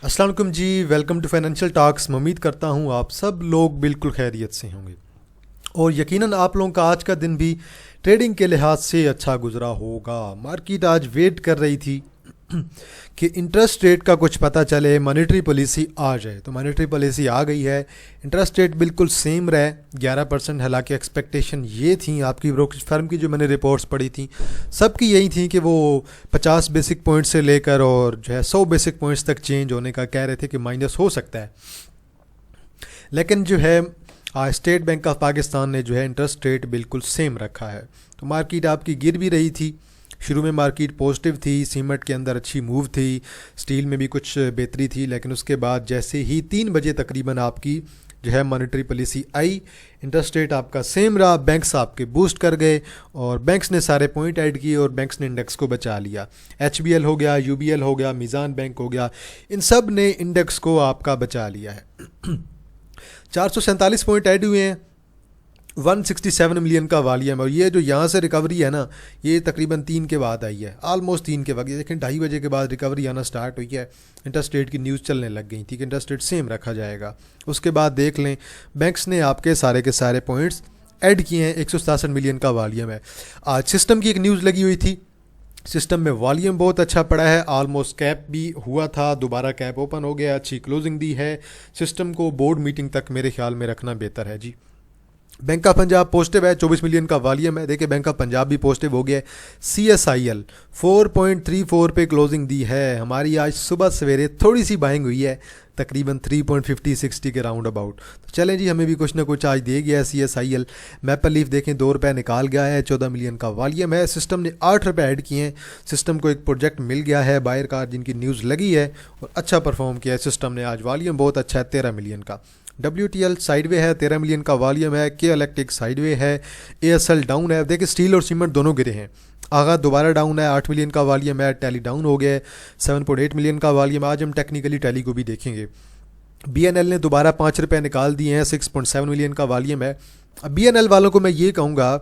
अस्सलाम वालेकुम जी। Welcome to financial talks. मैं उम्मीद करता हूँ आप सब लोग बिल्कुल खैरियत से होंगे और यकीनन आप लोगों का आज का दिन भी ट्रेडिंग के लिहाज से अच्छा गुजरा होगा। मार्केट आज वेट कर रही थी कि इंटरेस्ट रेट का कुछ पता चले, मॉनेटरी पॉलिसी आ जाए। तो मॉनेटरी पॉलिसी आ गई है। इंटरेस्ट रेट बिल्कुल सेम रहे 11%। हालांकि एक्सपेक्टेशन ये थी, आपकी ब्रोकरेज फर्म की जो मैंने रिपोर्ट्स पढ़ी थी सबकी यही थी कि वो 50 बेसिक पॉइंट से लेकर और जो है 100 बेसिक पॉइंट्स तक चेंज होने का कह रहे थे कि माइनस हो सकता है। लेकिन जो है स्टेट बैंक ऑफ पाकिस्तान ने जो है इंटरेस्ट रेट बिल्कुल सेम रखा है। तो मार्केट आपकी गिर भी रही थी। शुरू में मार्केट पॉजिटिव थी, सीमेंट के अंदर अच्छी मूव थी, स्टील में भी कुछ बेहतरी थी। लेकिन उसके बाद जैसे ही 3 बजे तकरीबन आपकी जो है मॉनेटरी पॉलिसी आई, इंटरेस्ट रेट आपका सेम रहा, बैंक्स आपके बूस्ट कर गए और बैंक्स ने सारे पॉइंट ऐड किए और बैंक्स ने इंडेक्स को बचा लिया। HBL हो गया, UBL हो गया, मीज़ान बैंक हो गया, इन सब ने इंडेक्स को आपका बचा लिया है। 447 पॉइंट ऐड हुए हैं, 167 मिलियन का वॉल्यूम। और ये जो यहाँ से रिकवरी है ना, ये तकरीबन 3 के बाद आई है, ऑलमोस्ट 3 के बाद। ये देखें 2:30 बजे के बाद रिकवरी आना स्टार्ट हुई है। इंटरेस्ट रेट की न्यूज़ चलने लग गई थी कि इंटरेस्ट रेट सेम रखा जाएगा। उसके बाद देख लें बैंक्स ने आपके सारे के सारे पॉइंट्स ऐड किए हैं। 167 मिलियन का वॉल्यूम है। आज सिस्टम की एक न्यूज़ लगी हुई थी, सिस्टम में वॉल्यूम बहुत अच्छा पड़ा है। ऑलमोस्ट कैप भी हुआ था, दोबारा कैप ओपन हो गया, अच्छी क्लोजिंग दी है। सिस्टम को बोर्ड मीटिंग तक मेरे ख्याल में रखना बेहतर है जी। बैंक ऑफ पंजाब पॉजिटिव है, 24 मिलियन का वॉल्यूम है। देखिए बैंक ऑफ पंजाब भी पॉजिटिव हो गया है। CSIL 4.34 पे क्लोजिंग दी है। हमारी आज सुबह सवेरे थोड़ी सी बाइंग हुई है, तकरीबन 3.50-60 के राउंड अबाउट। तो चलें जी, हमें भी कुछ ना कुछ आज दे गया है CSIL। मैपल लीफ देखें 2 रुपये निकाल गया है, 14 मिलियन का वॉल्यूम है। सिस्टम ने 8 रुपये ऐड किए हैं। सिस्टम को एक प्रोजेक्ट मिल गया है बायर का, जिनकी न्यूज़ लगी है और अच्छा परफॉर्म किया है सिस्टम ने। आज वॉल्यूम बहुत अच्छा है 13 मिलियन का। WTL साइडवे है, 13 मिलियन का वॉल्यूम है। के इलेक्ट्रिक साइडवे है। ASL डाउन है। देखिए स्टील और सीमेंट दोनों गिरे हैं। आगा दोबारा डाउन है, 8 मिलियन का वॉल्यूम है। टैली डाउन हो गया है, 7.8 मिलियन का वॉल्यूम। आज हम टेक्निकली टैली को भी देखेंगे। BNL ने दोबारा 5 रुपये निकाल दिए हैं, 6.7 मिलियन का वॉल्यूम है। अब BNL वालों को मैं ये कहूँगा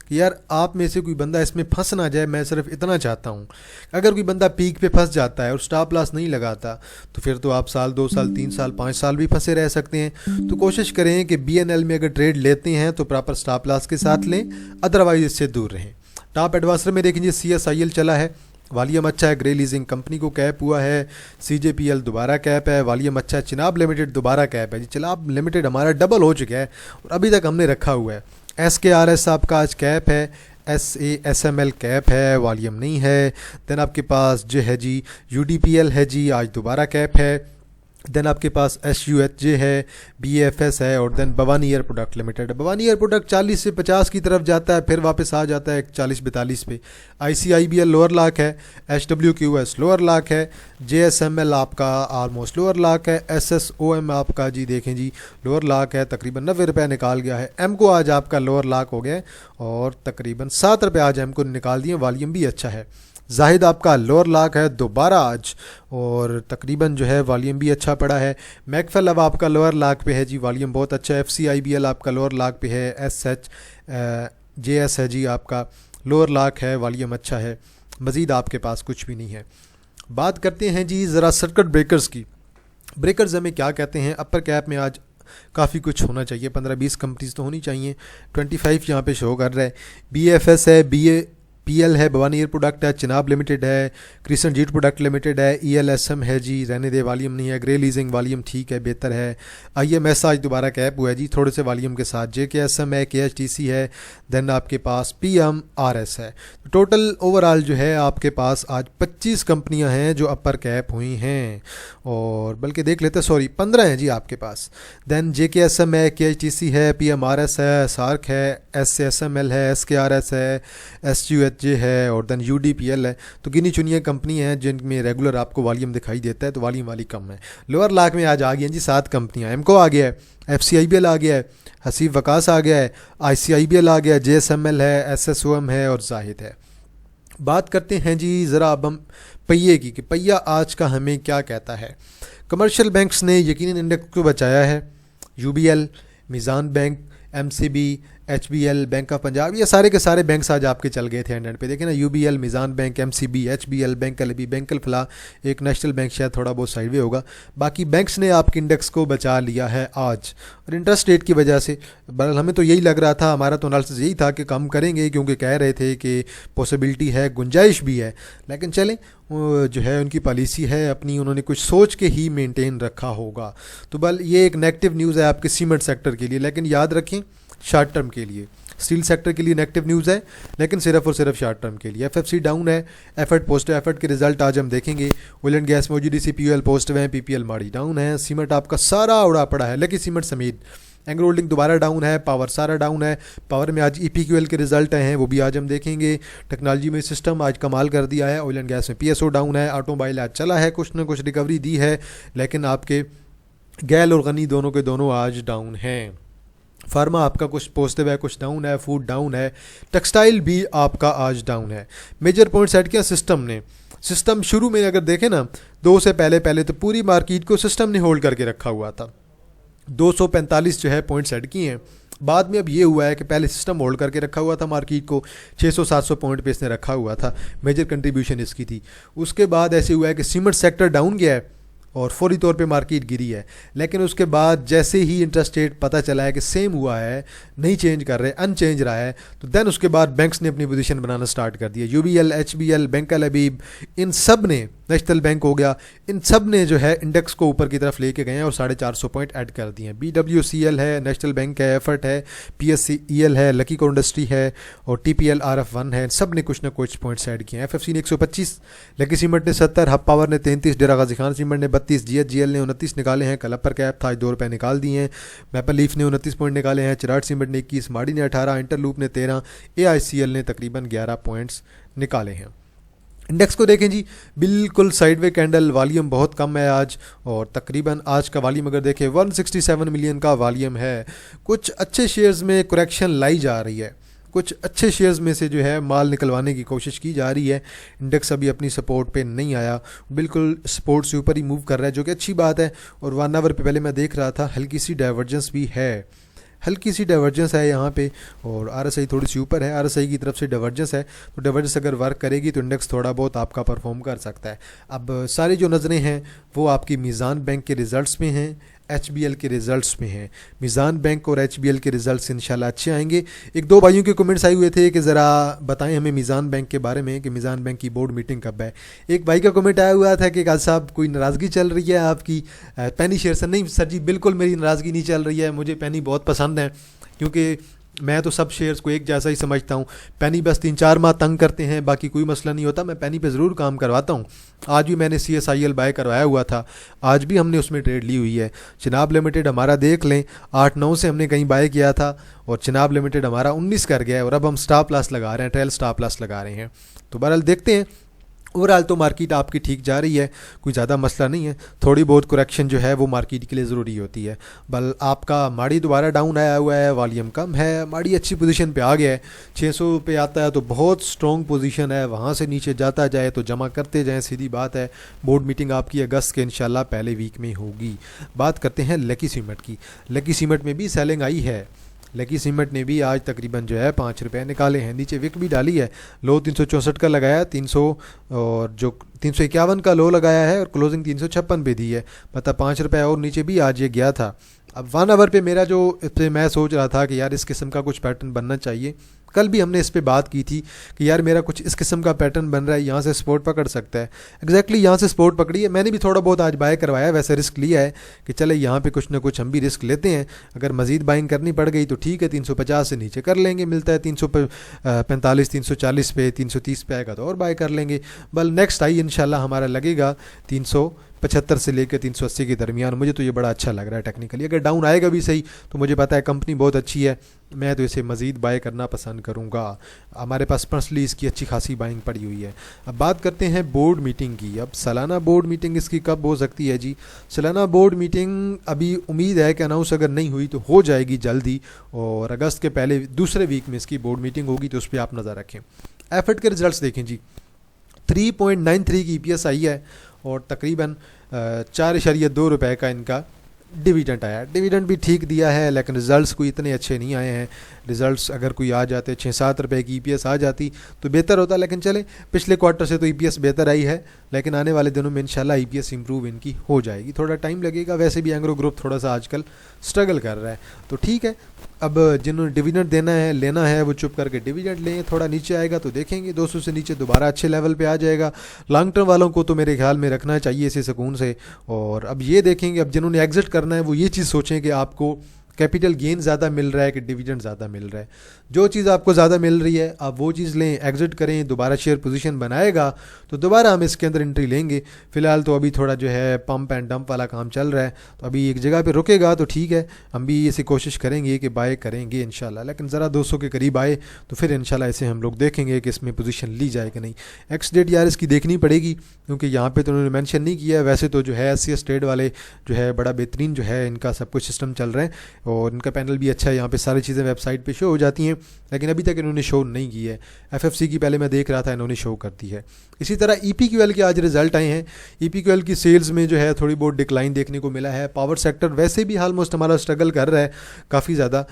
कि यार आप में से कोई बंदा इसमें फंस ना जाए। मैं सिर्फ इतना चाहता हूँ, अगर कोई बंदा पीक पे फंस जाता है और स्टॉप लॉस नहीं लगाता तो फिर तो आप साल 2 साल 3 साल 5 साल भी फंसे रह सकते हैं। तो कोशिश करें कि BNL में अगर ट्रेड लेते हैं तो प्रॉपर स्टॉप लॉस के साथ लें, अदरवाइज इससे दूर रहें। टॉप एडवांसर में देखेंगे CSIL चला है, वॉल्यूम अच्छा है। ग्रे लीजिंग कंपनी को कैप हुआ है। CJPL दोबारा कैप है, वॉल्यूम अच्छा है। चिनाब लिमिटेड दोबारा कैप है जी। चिनाब लिमिटेड हमारा डबल हो चुका है और अभी तक हमने रखा हुआ है। SKRS आपका आज कैप है। SASML कैप है, वॉल्यूम नहीं है। देन आपके पास जो है जी UDPL है जी, आज दोबारा कैप है। देन आपके पास SUHJ है, BAFS है और then Bhavani air product limited. Bhavani air product 40 से 50 की तरफ जाता है, फिर वापस आ जाता है 40-42 पे। ICIBL लोअर लॉक है, HWQS लोअर लॉक है, JSML आपका ऑलमोस्ट लोअर लॉक है, SSOM आपका जी देखें जी लोअर लॉक है, तकरीबन 90 रुपये निकाल गया है। एमको आज आपका लोअर लॉक हो गया और तकरीबन 7 रुपये आज एमको निकाल दिए। वॉल्यूम भी अच्छा है। जाहिद आपका लोअर लॉक है दोबारा आज और तकरीबन जो है वॉल्यूम भी अच्छा पड़ा है। मैकफेल अब आपका लोअर लॉक पे है जी, वॉल्यूम बहुत अच्छा है। FCIBL आपका लोअर लॉक पे है। SHJS है जी आपका लोअर लॉक है, वॉल्यूम अच्छा है। मज़ीद आपके पास कुछ भी नहीं है। बात करते हैं जी ज़रा सर्किट ब्रेकर्स की। ब्रेकर्स हमें क्या कहते हैं? अपर कैप में आज काफ़ी कुछ होना चाहिए, 15-20 कंपनीज तो होनी चाहिए। 25 यहाँ पे शो कर रहा है। BFS है, BAPL है, भवानी एयर प्रोडक्ट है, चिनाब लिमिटेड है, क्रिसन जीट प्रोडक्ट लिमिटेड है, ELSM है जी, रहने दे वॉल्यूम नहीं है। ग्रे लीजिंग वॉल्यूम ठीक है, बेहतर है। IMS आज दोबारा कैप हुआ है जी, थोड़े से वॉल्यूम के साथ। JKSM है, KHTC है, देन आपके पास PMRS है। टोटल ओवरऑल जो है आपके पास आज 25 कंपनियां हैं जो अपर कैप हुई हैं, और बल्कि देख लेते हैं, सॉरी 15 हैं जी आपके पास। देन JKSM है, KHTC है, PMRS है, सार्क है, SASML है, SKRS है, SUHJ है और देन UDPL है। तो गिनी चुनिया कंपनी हैं जिनमें रेगुलर आपको वॉल्यूम दिखाई देता है, तो वॉल्यूम वाली कम है। लोअर लॉक में आज आ गई हैं जी 7 कंपनियां। एमको आ गया है, FCIBL आ गया है, हसीब वकास आ गया है, ICIBL आ गया है, JSML है, SSOM है और जाहिद है। बात करते हैं जी ज़रा अब हम पहिए की, कि पहिया आज का हमें क्या कहता है। कमर्शियल बैंक्स ने यकीनन इंडेक्स को बचाया है। UBL, Meezan bank, MCB, HBL, bank of Punjab, ये सारे के सारे बैंक्स आज आपके चल गए थे एंड पे। देखें ना, UBL, Meezan bank, MCB, HBL, bank LB, bank Alfalah, एक नेशनल बैंक शायद थोड़ा बहुत साइडवे होगा। बाकी बैंक्स ने आपके इंडेक्स को बचा लिया है आज, और इंटरेस्ट रेट की वजह से। बहरहाल हमें तो यही लग रहा था, हमारा तो एनालिसिस यही था कि कम करेंगे, क्योंकि कह रहे थे कि पॉसिबिलिटी है, गुंजाइश भी है। लेकिन चलें, जो है उनकी पॉलिसी है अपनी, उन्होंने कुछ सोच के ही मेंटेन रखा होगा। तो बल ये एक नेगेटिव न्यूज़ है आपके सीमेंट सेक्टर के लिए, लेकिन याद रखें शॉर्ट टर्म के लिए। स्टील सेक्टर के लिए नेगेटिव न्यूज़ है, लेकिन सिर्फ और सिर्फ शॉर्ट टर्म के लिए। FFC डाउन है, एफर्ट पॉजिटिव, एफर्ट के रिजल्ट आज हम देखेंगे। ऑयल एंड गैस में OGDC POL पॉजिटिव है, PPL माड़ी डाउन है। सीमेंट आपका सारा उड़ा पड़ा है, लकी सीमेंट समेत। एंग्रो होल्डिंग दोबारा डाउन है, पावर सारा डाउन है। पावर में आज EPQL के रिजल्ट हैं, वो भी आज हम देखेंगे। टेक्नोलॉजी में सिस्टम आज कमाल कर दिया है। ऑयल एंड गैस में PSO डाउन है। ऑटोमोबाइल आज चला है, कुछ ना कुछ रिकवरी दी है, लेकिन आपके गैल और गनी दोनों के दोनों आज डाउन हैं। फार्मा आपका कुछ पॉजिटिव है, कुछ डाउन है। फूड डाउन है। टेक्सटाइल भी आपका आज डाउन है। मेजर पॉइंट सेट किया सिस्टम ने। सिस्टम शुरू में अगर देखें ना, 2 से पहले तो पूरी मार्केट को सिस्टम ने होल्ड करके रखा हुआ था। 245 जो है पॉइंट सेट किए हैं। बाद में अब ये हुआ है कि पहले सिस्टम होल्ड करके रखा हुआ था मार्केट को, 600-700 पॉइंट पे इसने रखा हुआ था, मेजर कंट्रीब्यूशन इसकी थी। उसके बाद ऐसे हुआ है कि सीमेंट सेक्टर डाउन गया है और फौरी तौर पे मार्केट गिरी है। लेकिन उसके बाद जैसे ही इंटरेस्ट रेट पता चला है कि सेम हुआ है, नहीं चेंज कर रहे, अनचेंज रहा है, तो देन उसके बाद बैंक्स ने अपनी पोजीशन बनाना स्टार्ट कर दिया। UBL, HBL, बैंक अल-हबीब, इन सब ने, नेशनल बैंक हो गया, इन सब ने जो है इंडेक्स को ऊपर की तरफ लेके गए हैं और 450 पॉइंट ऐड कर दिए हैं। BWCL है, नेशनल बैंक है, एफर्ट है, PSCEL है, लकी को इंडस्ट्री है और TPL RF1 है, सब ने कुछ ना कुछ पॉइंट्स ऐड किए हैं। FFC ने 125, लकी सीमेंट ने 70, हब पावर ने 33, डेरा गाजी खान सीमेंट ने 32, GHGL ने 29 निकाले हैं। कल अपर कैप था, आज 2 रुपये निकाल दिए हैं। मैपल लीफ ने 29 पॉइंट निकाले हैं। चिराट सीमेंट ने 21, माड़ी ने 18, इंटरलूप ने 13, AICL ने तकरीबन 11 पॉइंट्स निकाले हैं। इंडेक्स को देखें जी, बिल्कुल साइडवे कैंडल, वॉल्यूम बहुत कम है आज, और तकरीबन आज का वॉल्यूम अगर देखें 167 मिलियन का वॉल्यूम है। कुछ अच्छे शेयर्स में करेक्शन लाई जा रही है, कुछ अच्छे शेयर्स में से जो है माल निकलवाने की कोशिश की जा रही है। इंडेक्स अभी अपनी सपोर्ट पे नहीं आया, बिल्कुल सपोर्ट से ऊपर ही मूव कर रहा है, जो कि अच्छी बात है। और 1 आवर पे पहले मैं देख रहा था, हल्की सी डाइवर्जेंस भी है, हल्की सी डाइवर्जेंस है यहाँ पे, और RSI थोड़ी सी ऊपर है, RSI की तरफ से डाइवर्जेंस है। तो डाइवर्जेंस अगर वर्क करेगी तो इंडेक्स थोड़ा बहुत आपका परफॉर्म कर सकता है। अब सारी जो नज़रें हैं वो आपकी मिज़ान बैंक के रिज़ल्ट्स में हैं, HBL के रिज़ल्ट्स में हैं। मिज़ान बैंक और HBL के रिज़ल्ट्स इंशाल्लाह अच्छे आएंगे। 1-2 भाइयों के कमेंट्स आए हुए थे कि ज़रा बताएं हमें मिज़ान बैंक के बारे में कि मिज़ान बैंक की बोर्ड मीटिंग कब है। एक भाई का कमेंट आया हुआ था कि काज साहब कोई नाराज़गी चल रही है आपकी पेनी शेयर से। नहीं सर जी, बिल्कुल मेरी नाराज़गी नहीं चल रही है, मुझे पेनी बहुत पसंद है, क्योंकि मैं तो सब शेयर्स को एक जैसा ही समझता हूँ। पेनी बस 3-4 माह तंग करते हैं, बाकी कोई मसला नहीं होता। मैं पेनी पे ज़रूर काम करवाता हूँ। आज भी मैंने CSIL बाय करवाया हुआ था, आज भी हमने उसमें ट्रेड ली हुई है। चिनाब लिमिटेड हमारा देख लें, 8-9 से हमने कहीं बाय किया था और चिनाब लिमिटेड हमारा 19 कर गया है, और अब हम स्टॉप लॉस लगा रहे हैं, ट्रेल स्टॉप लॉस लगा रहे हैं। तो बहरहाल देखते हैं। ओवरऑल तो मार्केट आपकी ठीक जा रही है, कोई ज़्यादा मसला नहीं है। थोड़ी बहुत करेक्शन जो है वो मार्केट के लिए ज़रूरी होती है। बल आपका माड़ी दोबारा डाउन आया हुआ है, वॉल्यूम कम है, माड़ी अच्छी पोजीशन पे आ गया है। 600 पे आता है तो बहुत स्ट्रॉन्ग पोजीशन है, वहाँ से नीचे जाता जाए तो जमा करते जाएँ, सीधी बात है। बोर्ड मीटिंग आपकी अगस्त के इंशाल्लाह पहले वीक में होगी। बात करते हैं लकी सीमेंट की। लकी सीमेंट में भी सेलिंग आई है। लकी सीमेंट ने भी आज तकरीबन जो है 5 रुपये निकाले हैं, नीचे विक भी डाली है। लो 364 का लगाया, 300 और जो 351 का लो लगाया है, और क्लोजिंग 356 पे दी है। मतलब 5 रुपये और नीचे भी आज ये गया था। अब 1 आवर पे मेरा जो मैं सोच रहा था कि यार इस किस्म का कुछ पैटर्न बनना चाहिए। कल भी हमने इस पे बात की थी कि यार मेरा कुछ इस किस्म का पैटर्न बन रहा है, यहाँ से सपोर्ट पकड़ सकता है। एग्जैक्टली यहाँ से सपोर्ट पकड़ी है। मैंने भी थोड़ा बहुत आज बाय करवाया, वैसे रिस्क लिया है कि चले यहाँ पे कुछ ना कुछ हम भी रिस्क लेते हैं। अगर मज़ीद बाइंग करनी पड़ गई तो ठीक है, 350 से नीचे कर लेंगे, मिलता है 345 340 पे, 330 पे आएगा तो और बाय कर लेंगे। बल नेक्स्ट आई इंशाल्लाह हमारा लगेगा 375 से लेकर 380 के दरमियान। मुझे तो ये बड़ा अच्छा लग रहा है टेक्निकली। अगर डाउन आएगा भी सही तो मुझे पता है कंपनी बहुत अच्छी है, मैं तो इसे मज़ीद बाय करना पसंद करूँगा। हमारे पास पर्सनली इसकी अच्छी खासी बाइंग पड़ी हुई है। अब बात करते हैं बोर्ड मीटिंग की। अब सालाना बोर्ड मीटिंग इसकी कब हो सकती है जी? सालाना बोर्ड मीटिंग अभी उम्मीद है कि अनाउंस अगर नहीं हुई तो हो जाएगी जल्दी, और अगस्त के पहले दूसरे वीक में इसकी बोर्ड मीटिंग होगी, तो उस पर आप नज़र रखें। एफर्ट के रिजल्ट्स देखें जी, 3.93 की EPS आई है और तकरीबन 4.2 रुपये का इनका डिविडेंड आया, डिविडेंड भी ठीक दिया है, लेकिन रिज़ल्ट्स कोई इतने अच्छे नहीं आए हैं। रिज़ल्ट्स अगर कोई आ जाते 6-7 रुपए की ईपीएस आ जाती तो बेहतर होता, लेकिन चले पिछले क्वार्टर से तो ईपीएस बेहतर आई है, लेकिन आने वाले दिनों में इंशाल्लाह ईपीएस इंप्रूव इनकी हो जाएगी। थोड़ा टाइम लगेगा, वैसे भी एंग्रो ग्रुप थोड़ा सा आजकल स्ट्रगल कर रहा है, तो ठीक है। अब जिन्होंने डिविडेंड देना है लेना है वो चुप करके डिविडेंड लें, थोड़ा नीचे आएगा तो देखेंगे 200 से नीचे दोबारा अच्छे लेवल पे आ जाएगा। लॉन्ग टर्म वालों को तो मेरे ख्याल में रखना चाहिए इसे सुकून से। और अब ये देखेंगे, अब जिन्होंने एग्जिट करना है वो ये चीज़ सोचें कि आपको कैपिटल गेन ज़्यादा मिल रहा है कि डिविडेंड ज़्यादा मिल रहा है। जो चीज़ आपको ज़्यादा मिल रही है आप वो चीज़ लें, एग्जिट करें, दोबारा शेयर पोजीशन बनाएगा तो दोबारा हम इसके अंदर एंट्री लेंगे। फ़िलहाल तो अभी थोड़ा जो है पंप एंड डंप वाला काम चल रहा है, तो अभी एक जगह पे रुकेगा तो ठीक है, हम भी इसे कोशिश करेंगे कि बाय करेंगे इंशाल्लाह, लेकिन ज़रा 200 के करीब आए तो फिर इंशाल्लाह इसे हम लोग देखेंगे कि इसमें पोजीशन ली जाए कि नहीं। एक्स डेट यार इसकी देखनी पड़ेगी, क्योंकि यहाँ पे तो उन्होंने मेंशन नहीं किया है। वैसे तो जो है SCS ट्रेड वाले जो है बड़ा बेहतरीन जो है इनका सब कुछ सिस्टम चल रहा है और इनका पैनल भी अच्छा है, यहाँ पे सारी चीज़ें वेबसाइट पे शो हो जाती हैं, लेकिन अभी तक इन्होंने शो नहीं की है। FFC की पहले मैं देख रहा था, इन्होंने शो कर दी है। इसी तरह EPQL के आज रिजल्ट आए हैं। EPQL की सेल्स में जो है थोड़ी बहुत डिक्लाइन देखने को मिला है। पावर सेक्टर वैसे भी ऑलमोस्ट हमारा स्ट्रगल कर रहा है काफ़ी ज़्यादा,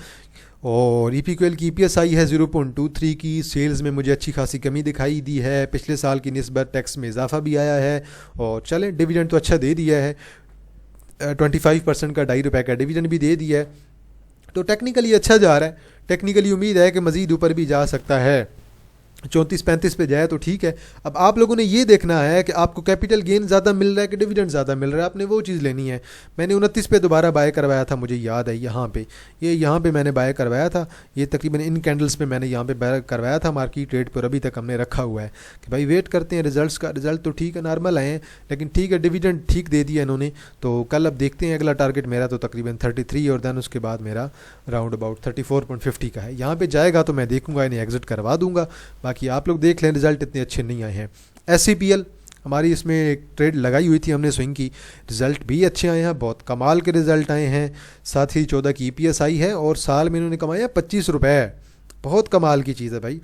और EPQL की EPS आई है 0.23 की। सेल्स में मुझे अच्छी खासी कमी दिखाई दी है, पिछले साल की निस्बत टैक्स में इजाफा भी आया है, और चलें डिविडेंड तो अच्छा दे दिया है, 25% का ₹2.5 का डिविडेंड भी दे दिया है, तो टेक्निकली अच्छा जा रहा है। टेक्निकली उम्मीद है कि मज़ीद ऊपर भी जा सकता है, 34-35 पे जाए तो ठीक है। अब आप लोगों ने ये देखना है कि आपको कैपिटल गेन ज़्यादा मिल रहा है कि डिविडेंड ज़्यादा मिल रहा है, आपने वो चीज़ लेनी है। मैंने 29 पे दोबारा बाय करवाया था, मुझे याद है यहाँ पे मैंने बाय करवाया था, ये तकरीबन इन कैंडल्स पे मैंने यहाँ पे बाय करवाया था मार्केट रेट पर। अभी तक हमने रखा हुआ है कि भाई वेट करते हैं रिजल्ट्स का। रिजल्ट तो ठीक है, नॉर्मल आए हैं, लेकिन ठीक है डिविडेंड ठीक दे दिया इन्होंने, तो कल अब देखते हैं। अगला टारगेट मेरा तो तकरीबन 33 और दैन उसके बाद मेरा राउंड अबाउट 34.50 का है। यहाँ पर जाएगा तो मैं देखूँगा, इन्हें एग्जिट करवा दूँगा। बाकी आप लोग देख लें, रिजल्ट इतने अच्छे नहीं आए हैं। SCPL हमारी इसमें एक ट्रेड लगाई हुई थी हमने स्विंग की, रिज़ल्ट भी अच्छे आए हैं, बहुत कमाल के रिज़ल्ट आए हैं। साथ ही 14 की EPS आई है और साल में इन्होंने कमाया 25 रुपये। बहुत कमाल की चीज़ है भाई,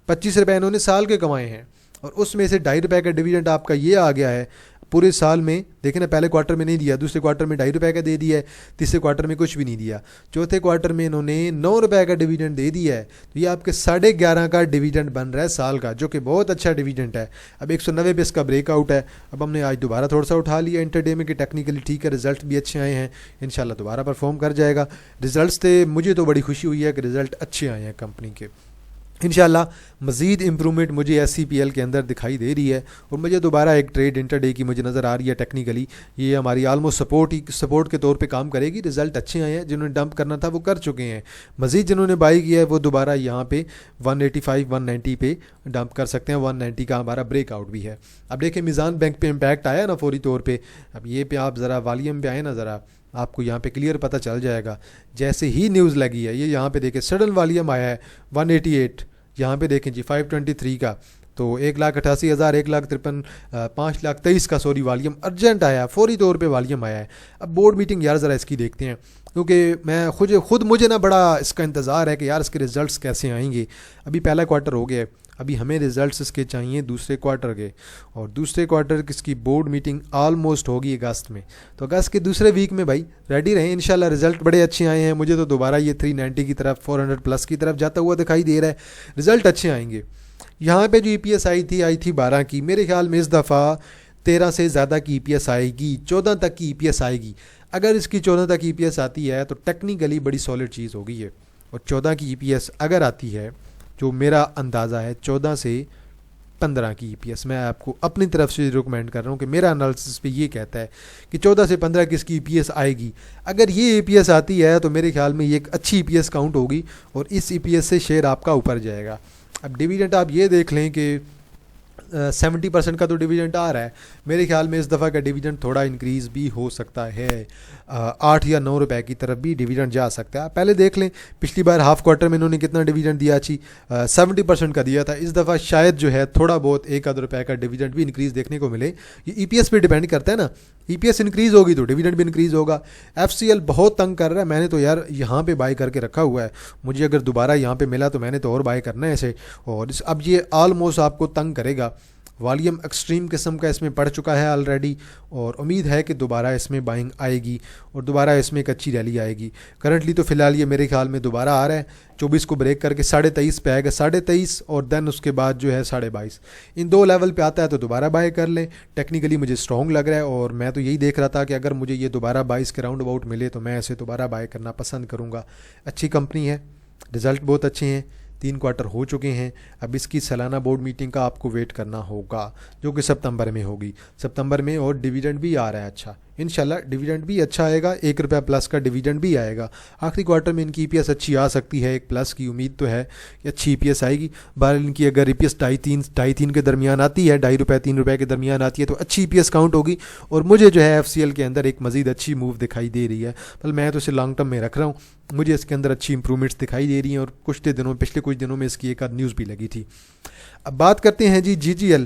25 रुपये इन्होंने साल के कमाए हैं, और उसमें से ₹2.5 का डिविडेंड आपका ये आ गया है पूरे साल में। देखें ना, पहले क्वार्टर में नहीं दिया, दूसरे क्वार्टर में ₹2.5 का दे दिया है, तीसरे क्वार्टर में कुछ भी नहीं दिया, चौथे क्वार्टर में इन्होंने ₹9 का डिविडेंड दे दिया है। तो ये आपके 11.5 का डिविडेंड बन रहा है साल का, जो कि बहुत अच्छा डिविडेंड है। अब 190 पे इसका ब्रेकआउट है। अब हमने आज दोबारा थोड़ा सा उठा लिया इंटरडे में कि टेक्निकली ठीक है, रिजल्ट भी अच्छे आए हैं, इंशाल्लाह दोबारा परफॉर्म कर जाएगा। रिजल्ट्स से मुझे तो बड़ी खुशी हुई है कि रिजल्ट अच्छे आए हैं कंपनी के। इंशाल्लाह मज़ीद इम्प्रूवमेंट मुझे SCPL के अंदर दिखाई दे रही है, और मुझे दोबारा एक ट्रेड इंटरडे की मुझे नज़र आ रही है। टेक्निकली ये हमारी आलमोस्ट सपोर्ट के तौर पे काम करेगी। रिज़ल्ट अच्छे आए हैं, जिन्होंने डंप करना था वो कर चुके हैं। मज़ीद जिन्होंने बाई किया है वो दोबारा यहाँ पे 185-190 पे डंप कर सकते हैं। 190 का हमारा ब्रेकआउट भी है। अब देखें मीज़ान बैंक पे इम्पैक्ट आया ना फौरी तौर पर। अब ये पे आप ज़रा वॉल्यूम पे आए ना, ज़रा आपको यहाँ पे क्लियर पता चल जाएगा। जैसे ही न्यूज़ लगी है, ये यहाँ पे देखें सडन वॉल्यूम आया है 188, यहाँ पे देखें जी 523 का, तो 1,88,000, 1,53,000, 5,23,000 का सॉरी वॉल्यूम अर्जेंट आया, फौरी तौर पे वॉल्यूम आया है। अब बोर्ड मीटिंग यार ज़रा इसकी देखते हैं, क्योंकि मैं खुद मुझे ना बड़ा इसका इंतज़ार है कि यार इसके रिज़ल्ट्स कैसे आएंगे। अभी पहला क्वार्टर हो गया, अभी हमें रिज़ल्ट्स इसके चाहिए दूसरे क्वार्टर के, और दूसरे क्वार्टर की इसकी बोर्ड मीटिंग आलमोस्ट होगी अगस्त में। तो अगस्त के दूसरे वीक में भाई रेडी रहें, इंशाल्लाह रिज़ल्ट बड़े अच्छे आए हैं। मुझे तो दोबारा ये 390 की तरफ 400 प्लस की तरफ जाता हुआ दिखाई दे रहा है, रिज़ल्ट अच्छे आएंगे। यहाँ पे जो EPS आई थी 12 की, मेरे ख्याल में इस दफ़ा 13 से ज़्यादा की EPS आएगी, 14 तक की EPS आएगी। अगर इसकी 14 तक EPS आती है तो टेक्निकली बड़ी सॉलिड चीज़ हो गई है, और 14 की EPS अगर आती है, जो मेरा अंदाज़ा है 14 से 15 की EPS, मैं आपको अपनी तरफ से रिकमेंड कर रहा हूँ कि मेरा एनालिसिस पे ये कहता है कि 14 से 15 की इसकी EPS आएगी। अगर ये EPS आती है तो मेरे ख्याल में ये एक अच्छी EPS काउंट होगी, और इस EPS से शेयर आपका ऊपर जाएगा। अब डिविडेंड आप ये देख लें कि 70% का तो डिविडेंड आ रहा है। मेरे ख्याल में इस दफ़ा का डिविडेंड थोड़ा इंक्रीज़ भी हो सकता है, 8 या 9 रुपए की तरफ भी डिविडेंड जा सकता है। आप पहले देख लें पिछली बार हाफ क्वार्टर में इन्होंने कितना डिविडेंड दिया, 70% का दिया था। इस दफ़ा शायद जो है थोड़ा बहुत 1 रुपए का डिविडेंड भी इंक्रीज़ देखने को मिले। ये EPS पे डिपेंड करता है ना, EPS इंक्रीज़ होगी तो डिविडेंड भी इंक्रीज़ होगा। FCL बहुत तंग कर रहा है, मैंने तो यार यहाँ पे बाय करके रखा हुआ है, मुझे अगर दोबारा यहाँ पे मिला तो मैंने तो और बाय करना है इसे, और अब ये आलमोस्ट आपको तंग करेगा। वॉल्यूम एक्सट्रीम किस्म का इसमें पड़ चुका है ऑलरेडी, और उम्मीद है कि दोबारा इसमें बाइंग आएगी और दोबारा इसमें एक अच्छी रैली आएगी। करंटली तो फ़िलहाल ये मेरे ख्याल में दोबारा आ रहा है, 24 को ब्रेक करके 23.5 पे आएगा, 23.5 और देन उसके बाद जो है 22.5, इन दो लेवल पे आता है तो दोबारा बाय कर लें। टेक्निकली मुझे स्ट्रॉन्ग लग रहा है और मैं तो यही देख रहा था कि अगर मुझे ये दोबारा 22 के राउंड अबाउट मिले तो मैं इसे दोबारा बाय करना पसंद करूँगा। अच्छी कंपनी है, रिज़ल्ट बहुत अच्छे हैं, 3 क्वार्टर हो चुके हैं। अब इसकी सालाना बोर्ड मीटिंग का आपको वेट करना होगा जो कि सितंबर में होगी, सितंबर में, और डिविडेंड भी आ रहा है अच्छा, इंशाल्लाह डिविडेंड भी अच्छा आएगा, ₹1 प्लस का डिविडेंड भी आएगा। आखिरी क्वार्टर में इनकी ईपीएस अच्छी आ सकती है, 1 प्लस की उम्मीद तो है कि अच्छी ईपीएस आएगी। बहरहाल इनकी अगर ईपीएस 2.5-3 के दरमियान आती है, ₹2.5-3 के दरमियान आती है तो अच्छी ईपीएस काउंट होगी, और मुझे जो है एफसीएल के अंदर एक मज़ीद अच्छी मूव दिखाई दे रही है। बल मैं तो इसे लॉन्ग टर्म में रख रहा हूँ, मुझे इसके अंदर अच्छी इंप्रूवमेंट्स दिखाई दे रही हैं, और पिछले कुछ दिनों में इसकी एक आध न्यूज़ भी लगी थी। अब बात करते हैं जी GGL,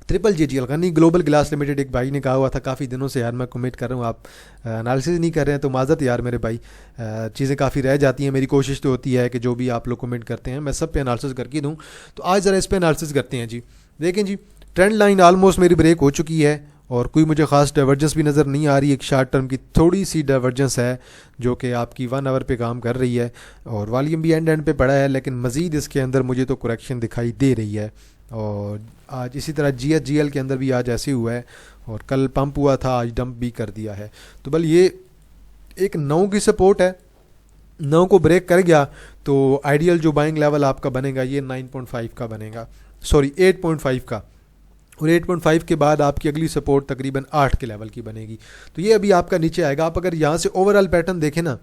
triple GGL Ghani global glass limited. एक भाई ने कहा हुआ था काफ़ी दिनों से, यार मैं कमेंट कर रहा हूँ, आप एनालिसिस नहीं कर रहे हैं, तो माज़रत यार मेरे भाई, चीज़ें काफ़ी रह जाती हैं। मेरी कोशिश तो होती है कि जो भी आप लोग कमेंट करते हैं मैं सब पे एनालिसिस करके दूँ। तो आज ज़रा इस पे एनालिसिस करते हैं जी। देखें जी, ट्रेंड लाइन ऑलमोस्ट मेरी ब्रेक हो चुकी है और कोई मुझे ख़ास डाइवर्जेंस भी नज़र नहीं आ रही। एक शार्ट टर्म की थोड़ी सी डाइवर्जेंस है जो कि आपकी 1 आवर पे काम कर रही है, और वॉल्यूम भी एंड पे पड़ा है, लेकिन मज़ीद इसके अंदर मुझे तो करेक्शन दिखाई दे रही है। और आज इसी तरह GHGL के अंदर भी आज ऐसे हुआ है, और कल पंप हुआ था, आज डंप भी कर दिया है। तो बल ये एक 9 की सपोर्ट है, 9 को ब्रेक कर गया तो आइडियल जो बाइंग लेवल आपका बनेगा ये 9.5 का बनेगा, सॉरी 8.5 का, और 8.5 के बाद आपकी अगली सपोर्ट तकरीबन 8 के लेवल की बनेगी। तो ये अभी आपका नीचे आएगा। आप अगर यहाँ से ओवरऑल पैटर्न देखें ना,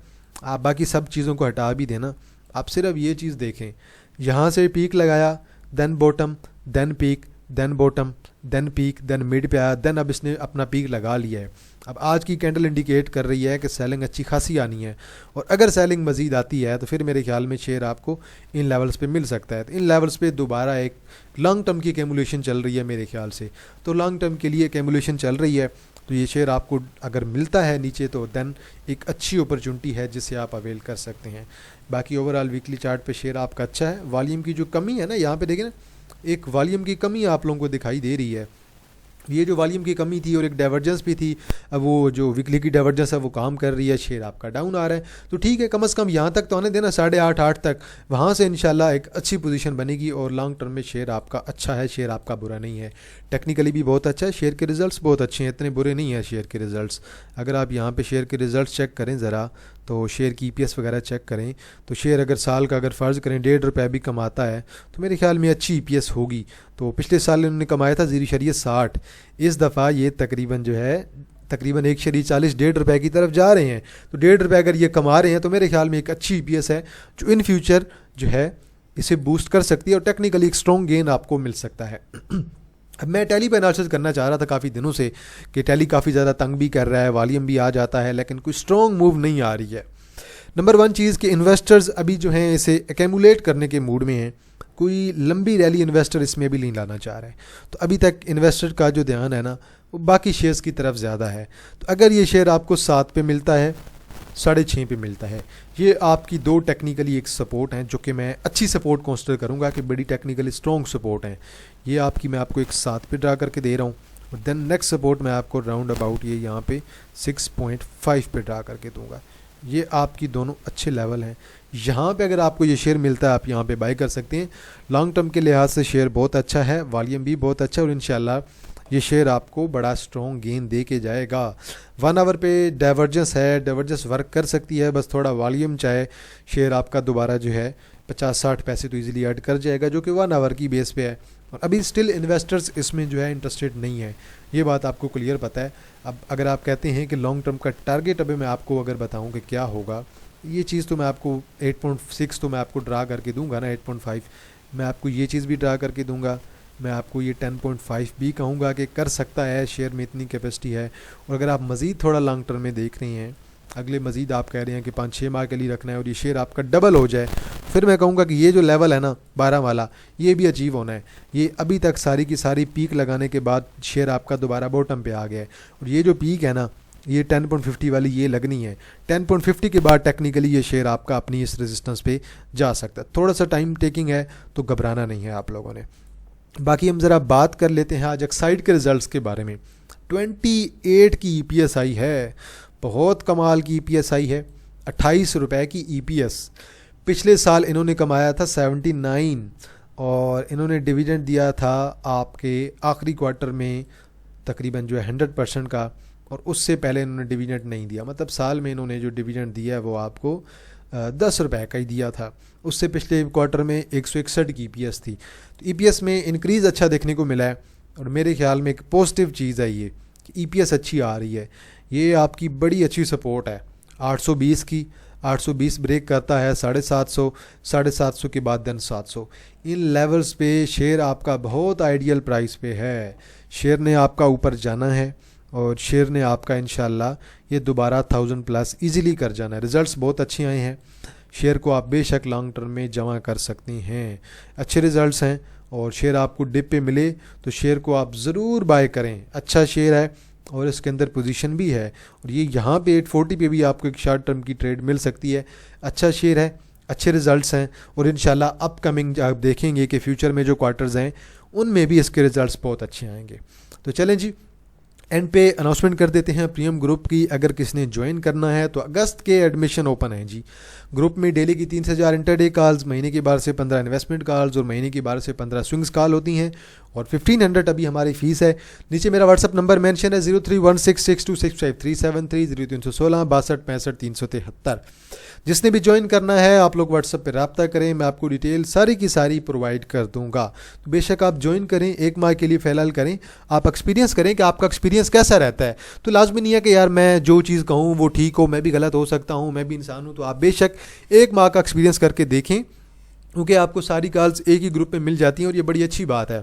आप बाकी सब चीज़ों को हटा भी देना, आप सिर्फ ये चीज़ देखें, यहाँ से पीक लगाया, then bottom, then peak, then bottom, then peak, then mid पे आया, देन अब इसने अपना पीक लगा लिया है। अब आज की कैंडल इंडिकेट कर रही है कि सेलिंग अच्छी खासी आनी है, और अगर सेलिंग मज़ीद आती है तो फिर मेरे ख्याल में शेयर आपको इन लेवल्स पे मिल सकता है। तो इन लेवल्स पे दोबारा एक लॉन्ग टर्म की कैमुलेशन चल रही है मेरे ख्याल से, तो लॉन्ग टर्म के लिए कैमुलेशन चल रही है, तो ये शेयर आपको अगर मिलता है नीचे तो देन एक अच्छी अपॉर्चुनिटी है जिसे आप अवेल कर सकते हैं। बाकी ओवरऑल वीकली चार्ट पे शेयर आपका अच्छा है। वॉल्यूम की जो कमी है ना, यहाँ पे देखें ना, एक वॉल्यूम की कमी आप लोगों को दिखाई दे रही है। ये जो वॉल्यूम की कमी थी और एक डाइवर्जेंस भी थी, अब वो जो वीकली की डाइवर्जेंस है वो काम कर रही है, शेयर आपका डाउन आ रहा है। तो ठीक है, कम से कम यहाँ तक तो आने देना, 8.5 तक, वहाँ से इंशाल्लाह एक अच्छी पोजीशन बनेगी, और लॉन्ग टर्म में शेयर आपका अच्छा है, शेयर आपका बुरा नहीं है। टेक्निकली भी बहुत अच्छा है, शेयर के रिजल्ट्स बहुत अच्छे हैं, इतने बुरे नहीं हैं शेयर के रिजल्ट्स। अगर आप यहाँ पे शेयर के रिजल्ट्स चेक करें ज़रा, तो शेयर की EPS वगैरह चेक करें, तो शेयर अगर साल का अगर फ़र्ज़ करें ₹1.5 भी कमाता है तो मेरे ख्याल में अच्छी EPS होगी। तो पिछले साल इन्होंने कमाया था 0.60, इस दफ़ा ये तकरीबन जो है तकरीबन 1.40 ₹1.5 की तरफ जा रहे हैं। तो ₹1.5 अगर ये कमा रहे हैं तो मेरे ख्याल में एक अच्छी EPS है जो इन फ्यूचर जो है इसे बूस्ट कर सकती है, और टेक्निकली एक स्ट्रॉन्ग गेन आपको मिल सकता है। अब मैं टैली पे एनालिसिस करना चाह रहा था काफ़ी दिनों से कि टैली काफ़ी ज़्यादा तंग भी कर रहा है, वॉल्यूम भी आ जाता है, लेकिन कोई स्ट्रॉन्ग मूव नहीं आ रही है। नंबर 1 चीज़ कि इन्वेस्टर्स अभी जो हैं इसे एक्यूमुलेट करने के मूड में हैं, कोई लंबी रैली इन्वेस्टर इसमें भी नहीं लाना चाह रहे हैं। तो अभी तक इन्वेस्टर का जो ध्यान है ना वो बाकी शेयर्स की तरफ ज़्यादा है। तो अगर ये शेयर आपको 7 पे मिलता है, 6.5 पे मिलता है, ये आपकी 2 टेक्निकली एक सपोर्ट हैं जो कि मैं अच्छी सपोर्ट कंसीडर करूंगा कि बड़ी टेक्निकली स्ट्रॉन्ग सपोर्ट हैं। ये आपकी मैं आपको एक 7 पे ड्रा करके दे रहा हूँ, और देन नेक्स्ट सपोर्ट मैं आपको राउंड अबाउट ये यहाँ पे 6.5 पे ड्रा करके दूंगा। ये आपकी दोनों अच्छे लेवल हैं। यहाँ पे अगर आपको ये शेयर मिलता है आप यहाँ पे बाय कर सकते हैं। लॉन्ग टर्म के लिहाज से शेयर बहुत अच्छा है, वॉल्यूम भी बहुत अच्छा है, और इंशाल्लाह ये शेयर आपको बड़ा स्ट्रॉन्ग गेन दे के जाएगा। 1 आवर पे डाइवर्जेंस है, डाइवर्जेंस वर्क कर सकती है, बस थोड़ा वॉल्यूम चाहे शेयर आपका दोबारा जो है 50-60 पैसे तो इजीली ऐड कर जाएगा, जो कि 1 आवर की बेस पे है। और अभी स्टिल इन्वेस्टर्स इसमें जो है इंटरेस्टेड नहीं है, ये बात आपको क्लियर पता है। अब अगर आप कहते हैं कि लॉन्ग टर्म का टारगेट अभी मैं आपको अगर बताऊं कि क्या होगा, ये चीज़ तो मैं आपको 8.6 तो मैं आपको ड्रा करके दूंगा ना, 8.5 मैं आपको ये चीज़ भी ड्रा करके दूंगा, मैं आपको ये 10.5 भी कहूँगा कि कर सकता है, शेयर में इतनी कैपेसिटी है। और अगर आप मज़ीद थोड़ा लॉन्ग टर्म में देख रहे हैं, अगले मज़ीद आप कह रहे हैं कि 5-6 माह के लिए रखना है और ये शेयर आपका डबल हो जाए, फिर मैं कहूँगा कि ये जो लेवल है ना 12 वाला, ये भी अचीव होना है। ये अभी तक सारी की सारी पीक लगाने के बाद शेयर आपका दोबारा बॉटम पे आ गया है, और ये जो पीक है ना ये 10.50 वाली ये लगनी है। 10.50 के बाद टेक्निकली ये शेयर आपका अपनी इस रेजिस्टेंस पे जा सकता है। थोड़ा सा टाइम टेकिंग है, तो घबराना नहीं है आप लोगों ने। باقی ہم ذرا بات کر لیتے ہیں آج ایکسائڈ کے رزلٹس کے بارے میں۔ 28 کی ای پی ایس آئی ہے، بہت کمال کی ای پی ایس آئی ہے، 28 روپے کی ای پی ایس۔ پچھلے سال انہوں نے کمایا تھا 79 اور انہوں نے ڈویڈنڈ دیا تھا آپ کے آخری کوارٹر میں تقریباً جو ہے 100% کا، اور اس سے پہلے انہوں نے ڈویڈنڈ نہیں دیا، مطلب سال میں انہوں نے جو ڈویڈنڈ دیا ہے وہ آپ کو 10 روپے کا ہی دیا تھا۔ اس سے پچھلے کوارٹر میں 161 کی ای پی ایس تھی، تو ای پی ایس میں انکریز اچھا دیکھنے کو ملا ہے، اور میرے خیال میں ایک پازیٹیو چیز ہے یہ کہ ای پی ایس اچھی آ رہی ہے، یہ آپ کی بڑی اچھی سپورٹ ہے۔ 820 کی 820 بریک کرتا ہے، 750، 750 کے بعد دن 700، ان لیولز پہ شیئر آپ کا بہت آئیڈیل پرائس پہ ہے، شیئر نے آپ کا اوپر جانا ہے، اور شیئر نے آپ کا انشاءاللہ یہ دوبارہ 1000 پلس ایزیلی کر جانا ہے۔ رزلٹس بہت اچھے آئے ہیں، شیئر کو آپ بے شک لانگ ٹرم میں جمع کر سکتے ہیں، اچھے رزلٹس ہیں، اور شیئر آپ کو ڈپ پہ ملے تو شیئر کو آپ ضرور بائی کریں، اچھا شیئر ہے اور اس کے اندر پوزیشن بھی ہے، اور یہ یہاں پہ 840 پہ بھی آپ کو ایک شارٹ ٹرم کی ٹریڈ مل سکتی ہے، اچھا شیئر ہے، اچھے رزلٹس ہیں، اور انشاءاللہ اپ کمنگ آپ دیکھیں گے کہ فیوچر میں جو کوارٹرز ہیں ان میں بھی اس کے رزلٹس بہت اچھے آئیں گے۔ تو چلیں جی اینڈ پہ اناؤنسمنٹ کر دیتے ہیں پریمیم گروپ کی، اگر کس نے جوائن کرنا ہے تو اگست کے ایڈمیشن اوپن ہیں جی۔ گروپ میں ڈیلی کی 3 سے 4 انٹر ڈے کالز، مہینے کے 12 سے 15 انویسٹمنٹ کالز، اور مہینے کی 12 سے 15 سوئنگز کال ہوتی ہیں، اور 1500 ابھی ہماری فیس ہے۔ نیچے میرا واٹس اپ نمبر مینشن ہے 0316626537 0316 6265 373۔ جس نے بھی جوائن کرنا ہے آپ لوگ واٹس اپ پہ رابطہ کریں، میں آپ کو ڈیٹیل ساری کی ساری پرووائڈ کر دوں گا، تو بے شک آپ جوائن کریں، 1 ماہ کے لیے فی الحال کریں، آپ ایکسپیرینس کریں کہ آپ کا ایکسپیرینس کیسا رہتا ہے۔ تو لازمی نہیں ہے کہ یار میں جو چیز کہوں وہ ٹھیک ہو، میں بھی غلط ہو سکتا ہوں، میں بھی انسان ہوں، تو آپ بے شک 1 ماہ کا ایکسپیرینس کر کے دیکھیں، کیونکہ آپ کو ساری کالز ایک ہی گروپ میں مل جاتی ہیں، اور یہ بڑی اچھی بات ہے۔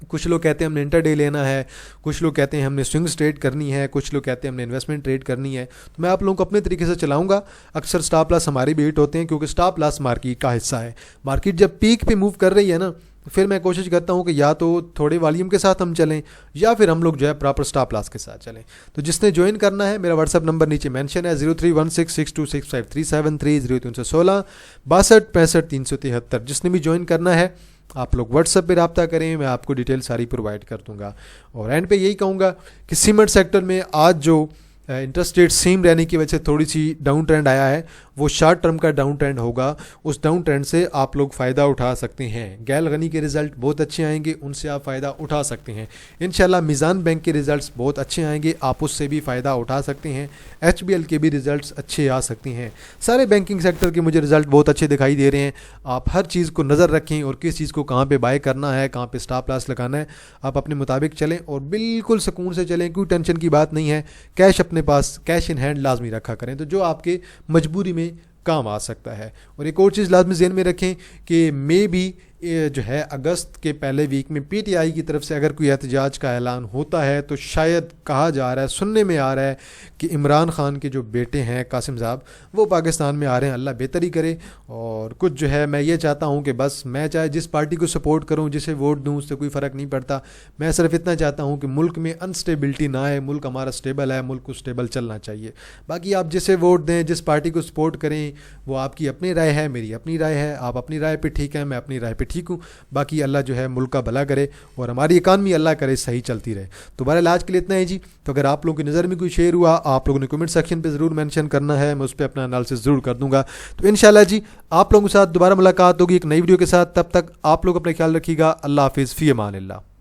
کچھ لوگ کہتے ہیں ہم نے انٹر ڈے لینا ہے، کچھ لوگ کہتے ہیں ہم نے سوئنگز ٹریڈ کرنی ہے، کچھ لوگ کہتے ہیں ہم نے انویسٹمنٹ ٹریڈ کرنی ہے، تو میں آپ لوگوں کو اپنے طریقے سے چلاؤں گا۔ اکثر سٹاپ لاس ہمارے بھی ہٹ ہوتے ہیں، کیونکہ سٹاپ لاس مارکیٹ کا حصہ ہے، مارکیٹ جب پیک پہ موو کر رہی ہے نا، پھر میں کوشش کرتا ہوں کہ یا تو تھوڑے والیوم کے ساتھ ہم چلیں، یا پھر ہم لوگ جو ہے پراپر سٹاپ لاس کے ساتھ چلیں۔ تو جس نے جوائن کرنا ہے میرا واٹس اپ نمبر نیچے مینشن ہے 0316626537 0316 6265 373۔ جس نے بھی جوائن کرنا ہے آپ لوگ واٹس ایپ پہ رابطہ کریں، میں آپ کو ڈیٹیل ساری پرووائڈ کر دوں گا۔ اور اینڈ پہ یہی کہوں گا کہ سیمنٹ سیکٹر میں آج جو انٹرسٹ ریٹ سیم رہنے کی وجہ سے تھوڑی سی ڈاؤن ٹرینڈ آیا ہے، وہ شارٹ ٹرم کا ڈاؤن ٹرینڈ ہوگا، اس ڈاؤن ٹرینڈ سے آپ لوگ فائدہ اٹھا سکتے ہیں۔ گیل غنی کے رزلٹ بہت اچھے آئیں گے، ان سے آپ فائدہ اٹھا سکتے ہیں۔ انشاءاللہ میزان بینک کے رزلٹس بہت اچھے آئیں گے، آپ اس سے بھی فائدہ اٹھا سکتے ہیں۔ ایچ بی ایل کے بھی رزلٹس اچھے آ سکتے ہیں۔ سارے بینکنگ سیکٹر کے مجھے رزلٹ بہت اچھے دکھائی دے رہے ہیں۔ آپ ہر چیز کو نظر رکھیں، اور کس چیز کو کہاں پہ بائی کرنا ہے، کہاں پہ سٹاپ لاس لگانا ہے، آپ اپنے مطابق چلیں، اور بالکل سکون سے چلیں، کوئی ٹینشن کی بات نہیں ہے۔ کیش اپنے پاس، کیش ان ہینڈ لازمی رکھا کریں، تو جو آپ کے مجبوری میں کام آ سکتا ہے۔ اور ایک اور چیز لازمی ذہن میں رکھیں کہ مے بھی جو ہے اگست کے پہلے ویک میں پی ٹی آئی کی طرف سے اگر کوئی احتجاج کا اعلان ہوتا ہے، تو شاید کہا جا رہا ہے، سننے میں آ رہا ہے کہ عمران خان کے جو بیٹے ہیں قاسم صاحب، وہ پاکستان میں آ رہے ہیں، اللہ بہتری کرے۔ اور کچھ جو ہے میں یہ چاہتا ہوں کہ بس میں چاہے جس پارٹی کو سپورٹ کروں، جسے ووٹ دوں، اس سے کوئی فرق نہیں پڑتا، میں صرف اتنا چاہتا ہوں کہ ملک میں انسٹیبلٹی نہ آئے، ملک ہمارا سٹیبل ہے، ملک کو سٹیبل چلنا چاہیے۔ باقی آپ جسے ووٹ دیں، جس پارٹی کو سپورٹ کریں، وہ آپ کی اپنی رائے ہے، میری اپنی رائے ہے، آپ اپنی رائے پہ ٹھیک ہیں، میں اپنی رائے پہ ٹھیک ہوں۔ باقی اللہ جو ہے ملک کا بھلا کرے، اور ہماری اکانومی اللہ کرے صحیح چلتی رہے۔ تو بہرحال آج کے لیے اتنا ہی جی۔ تو اگر آپ لوگوں کی نظر میں کوئی شیئر ہوا، آپ لوگوں نے کمنٹ سیکشن پہ ضرور مینشن کرنا ہے، میں اس پہ اپنا انالیسس ضرور کر دوں گا۔ تو انشاءاللہ جی آپ لوگوں کے ساتھ دوبارہ ملاقات ہوگی ایک نئی ویڈیو کے ساتھ، تب تک آپ لوگ اپنا خیال رکھیے گا۔ اللہ حافظ، فی امان اللہ۔